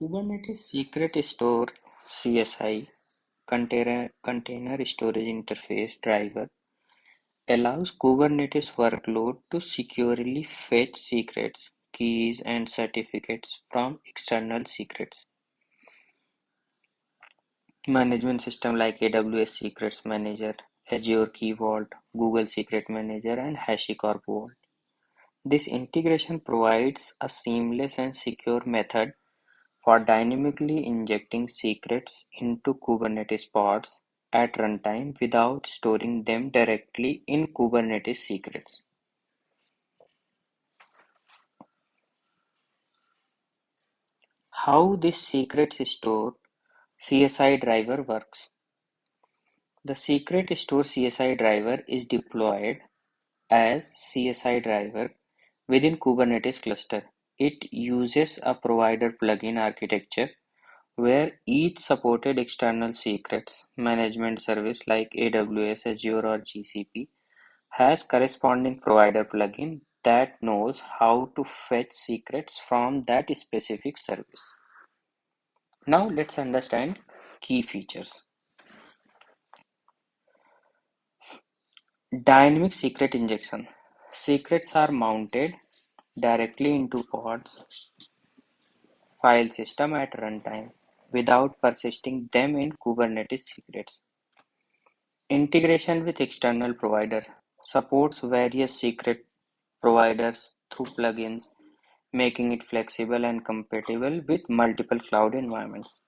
Kubernetes Secret Store (CSI) container storage interface driver allows Kubernetes workload to securely fetch secrets, keys, and certificates from external secrets management system like AWS Secrets Manager, Azure Key Vault, Google Secret Manager, and HashiCorp Vault. This integration provides a seamless and secure method for dynamically injecting secrets into Kubernetes pods at runtime without storing them directly in Kubernetes secrets. How this secrets store CSI driver works. The secret store CSI driver is deployed as CSI driver within Kubernetes cluster. It uses a provider plugin architecture where each supported external secrets management service like AWS, Azure, or GCP has corresponding provider plugin that knows how to fetch secrets from that specific service. Now let's understand key features. Dynamic secret injection. Secrets are mounted directly into pods file system at runtime without persisting them in Kubernetes secrets. Integration with external provider supports various secret providers through plugins, making it flexible and compatible with multiple cloud environments.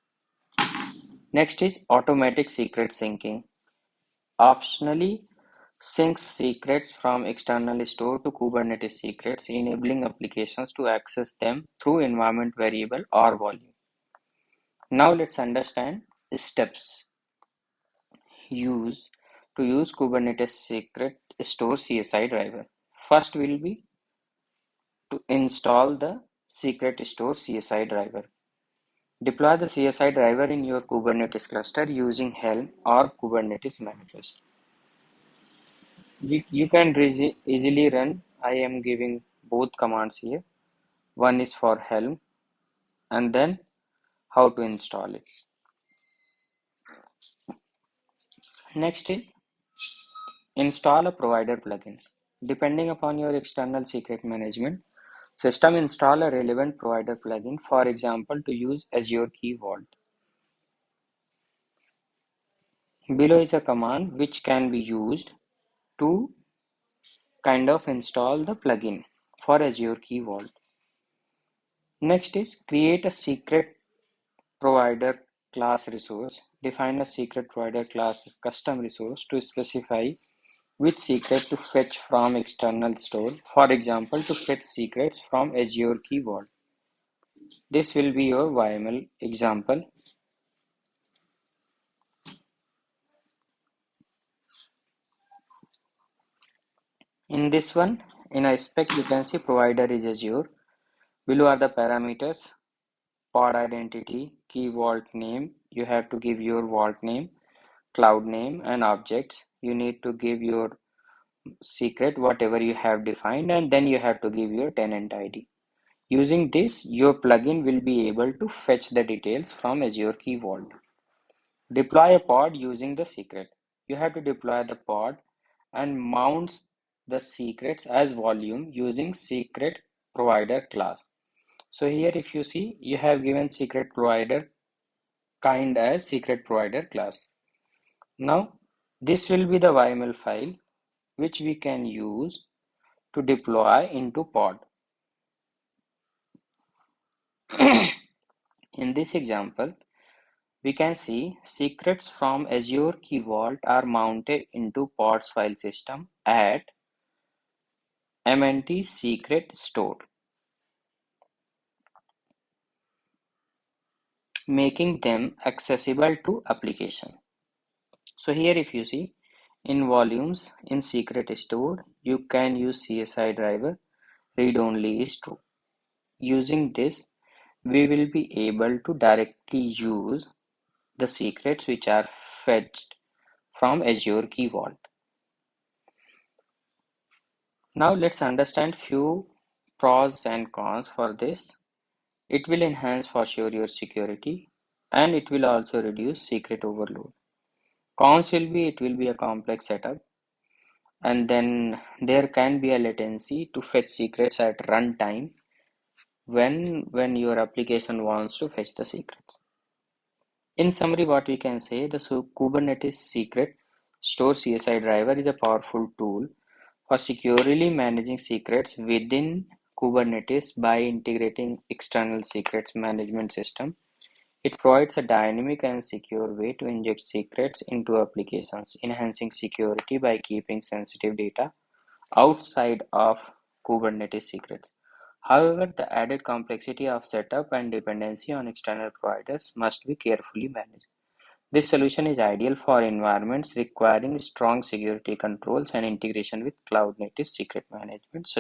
Next is automatic secret syncing. Optionally syncs secrets from external store to Kubernetes secrets, enabling applications to access them through environment variable or volume. Now let's understand steps use to use Kubernetes secret store CSI driver. First will be to install the secret store CSI driver. Deploy the CSI driver in your Kubernetes cluster using Helm or Kubernetes manifest. You can easily run. I am giving both commands here. One is for Helm and then how to install it. Next is install a provider plugin. Depending upon your external secret management system, install a relevant provider plugin, for example, to use Azure Key Vault. Below is a command which can be used to kind of install the plugin for Azure Key Vault. Next is create a secret provider class resource. Define a secret provider class custom resource to specify which secret to fetch from external store. For example, to fetch secrets from Azure Key Vault. This will be your YML example. In this one, in a spec, you can see provider is Azure. Below are the parameters, pod identity, key vault name. You have to give your vault name, cloud name, and objects. You need to give your secret, whatever you have defined, and then you have to give your tenant ID. Using this, your plugin will be able to fetch the details from Azure Key Vault. Deploy a pod using the secret. You have to deploy the pod and mount the secrets as volume using secret provider class. So here if you see, you have given secret provider kind as secret provider class. Now this will be the YML file which we can use to deploy into pod. In this example, we can see secrets from Azure Key Vault are mounted into pods file system at MNT secret store, making them accessible to application. So here if you see in volumes in secret store, you can use CSI driver, read only is true. Using this, we will be able to directly use the secrets which are fetched from Azure Key Vault. Now let's understand few pros and cons for this. It will enhance for sure your security, and it will also reduce secret overload. Cons will be it will be a complex setup, and then there can be a latency to fetch secrets at runtime when your application wants to fetch the secrets. In summary, what we can say, the Kubernetes secret store CSI driver is a powerful tool for securely managing secrets within Kubernetes by integrating external secrets management system. It provides a dynamic and secure way to inject secrets into applications, enhancing security by keeping sensitive data outside of Kubernetes secrets. However, the added complexity of setup and dependency on external providers must be carefully managed. This solution is ideal for environments requiring strong security controls and integration with cloud native secret management solutions.